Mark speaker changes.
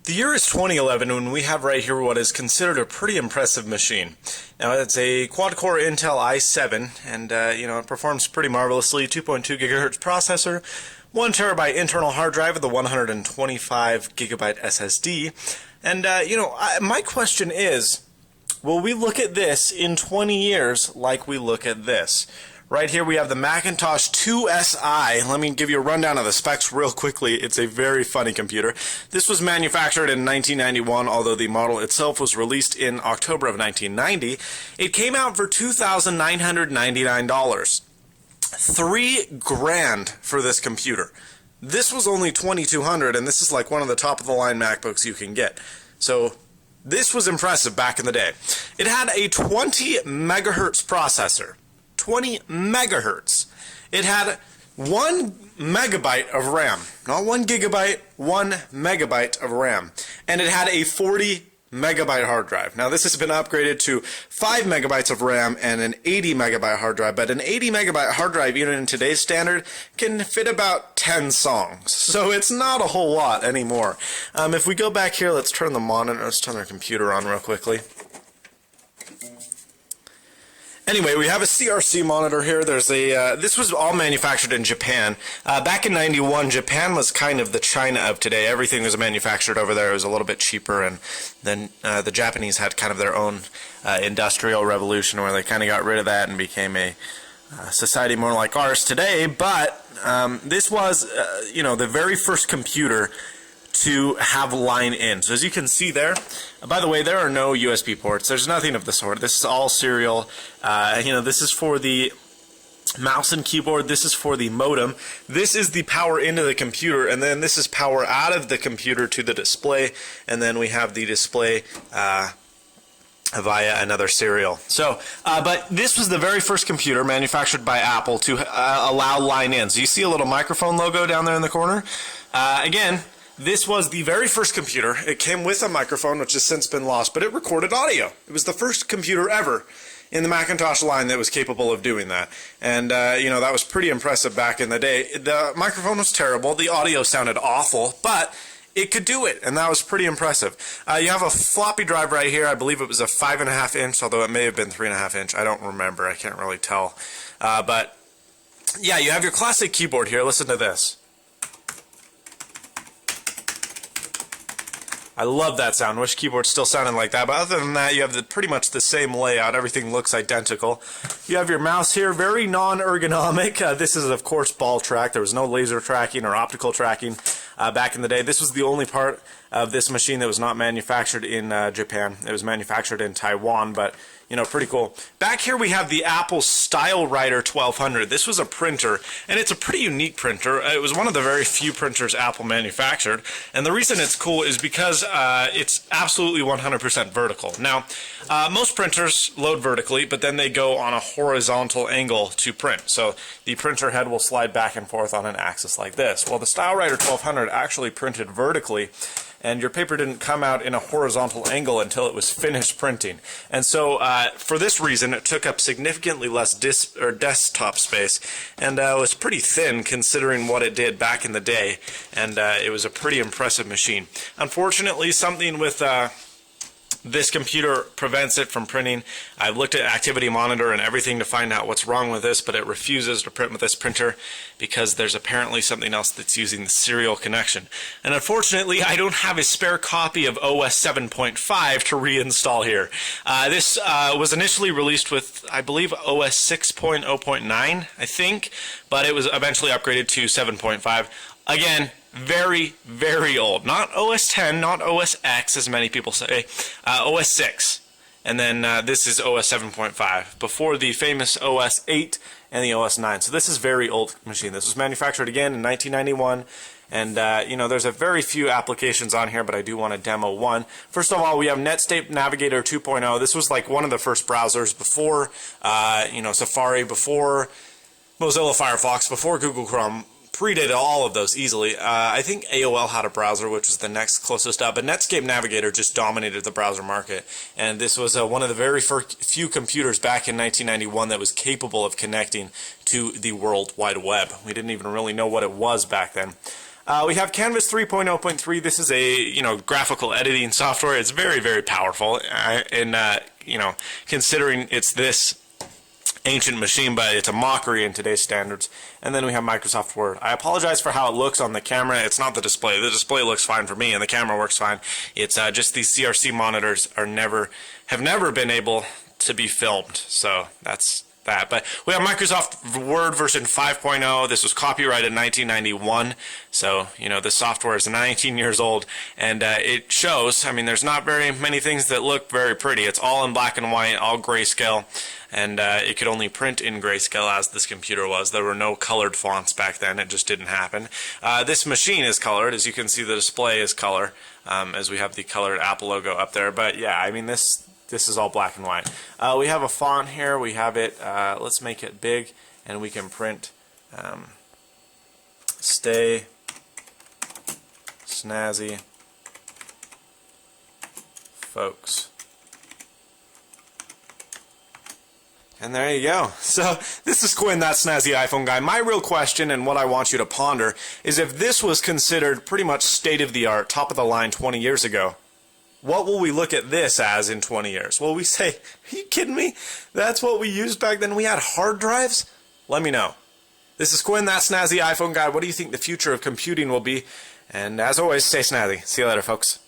Speaker 1: The year is 2011 when we have right here what is considered a pretty impressive machine. Now it's a quad-core Intel i7 and it performs pretty marvelously. 2.2 gigahertz processor, 1 terabyte internal hard drive with a 125 gigabyte SSD. And my question is, will we look at this in 20 years like we look at this? Right here we have the Macintosh IIsi. Let me give you a rundown of the specs real quickly. It's a very funny computer. This was manufactured in 1991, although the model itself was released in October of 1990. It came out for $2,999. $3,000 for this computer. This was only $2,200, and this is like one of the top-of-the-line MacBooks you can get. So this was impressive back in the day. It had a 20 megahertz processor. 20 megahertz. It had 1 megabyte of RAM. Not 1 gigabyte, 1 megabyte of RAM. And it had a 40 megabyte hard drive. Now this has been upgraded to 5 megabytes of RAM and an 80 megabyte hard drive, but an 80 megabyte hard drive, even in today's standard, can fit about 10 songs. So it's not a whole lot anymore. If we go back here, let's turn the monitor, let's turn our computer on real quickly. Anyway, we have a CRC monitor here. There's a this was all manufactured in Japan. Back in '91, Japan was kind of the China of today. Everything was manufactured over there. It was a little bit cheaper, and then the Japanese had kind of their own industrial revolution where they kind of got rid of that and became a society more like ours today. But this was, the very first computer to have line in. So as you can see there, by the way, there are no USB ports. There's nothing of the sort. This is all serial. This is for the mouse and keyboard. This is for the modem. This is the power into the computer, and then this is power out of the computer to the display, and then we have the display via another serial. So, but this was the very first computer manufactured by Apple to allow line in. So you see a little microphone logo down there in the corner. Again, this was the very first computer. It came with a microphone, which has since been lost, but it recorded audio. It was the first computer ever in the Macintosh line that was capable of doing that. And, that was pretty impressive back in the day. The microphone was terrible. The audio sounded awful, but it could do it, and that was pretty impressive. You have a floppy drive right here. I believe it was a 5.5 inch, although it may have been 3.5 inch. I don't remember. I can't really tell. But, yeah, you have your classic keyboard here. Listen to this. I love that sound. Wish keyboards still sounded like that. But other than that, you have pretty much the same layout. Everything looks identical. You have your mouse here, very non-ergonomic. This is, of course, ball track. There was no laser tracking or optical tracking back in the day. This was the only part of this machine that was not manufactured in Japan. It was manufactured in Taiwan, but pretty cool. Back here we have the Apple StyleWriter 1200. This was a printer, and it's a pretty unique printer. It was one of the very few printers Apple manufactured, and the reason it's cool is because it's absolutely 100% vertical. Now, most printers load vertically, but then they go on a horizontal angle to print. So the printer head will slide back and forth on an axis like this. Well, the StyleWriter 1200 actually printed vertically, and your paper didn't come out in a horizontal angle until it was finished printing. And so for this reason, it took up significantly less desktop space, and was pretty thin considering what it did back in the day, and it was a pretty impressive machine. Unfortunately, something with this computer prevents it from printing. I've looked at Activity Monitor and everything to find out what's wrong with this, but it refuses to print with this printer because there's apparently something else that's using the serial connection. And unfortunately, I don't have a spare copy of OS 7.5 to reinstall here. This was initially released with, I believe, OS 6.0.9, I think, but it was eventually upgraded to 7.5. Again, very, very old. Not OS 10, not OS X, as many people say. OS 6. And then this is OS 7.5, before the famous OS 8 and the OS 9. So this is a very old machine. This was manufactured again in 1991. And, there's a very few applications on here, but I do want to demo one. First of all, we have Netscape Navigator 2.0. This was like one of the first browsers before, Safari, before Mozilla Firefox, before Google Chrome. Predated all of those easily. I think AOL had a browser, which was the next closest up, but Netscape Navigator just dominated the browser market, and this was one of the very few computers back in 1991 that was capable of connecting to the World Wide Web. We didn't even really know what it was back then. We have Canvas 3.0.3. This is a graphical editing software. It's very, very powerful, and considering it's this ancient machine, but it's a mockery in today's standards. And then we have Microsoft Word. I apologize for how it looks on the camera. It's not the display. The display looks fine for me, and the camera works fine. It's just these CRC monitors have never been able to be filmed. So that's that. But we have Microsoft Word version 5.0. This was copyrighted in 1991. So, the software is 19 years old, and it shows, there's not very many things that look very pretty. It's all in black and white, all grayscale, and it could only print in grayscale as this computer was. There were no colored fonts back then. It just didn't happen. This machine is colored. As you can see, the display is color, as we have the colored Apple logo up there. But yeah, this is all black and white. We have a font here. We have it, let's make it big, and we can print Stay Snazzy Folks. And there you go. So this is Quinn, that snazzy iPhone guy. My real question, and what I want you to ponder, is if this was considered pretty much state-of-the-art, top-of-the-line 20 years ago, what will we look at this as in 20 years? Will we say, are you kidding me? That's what we used back then? We had hard drives? Let me know. This is Quinn, that snazzy iPhone guy. What do you think the future of computing will be? And as always, stay snazzy. See you later, folks.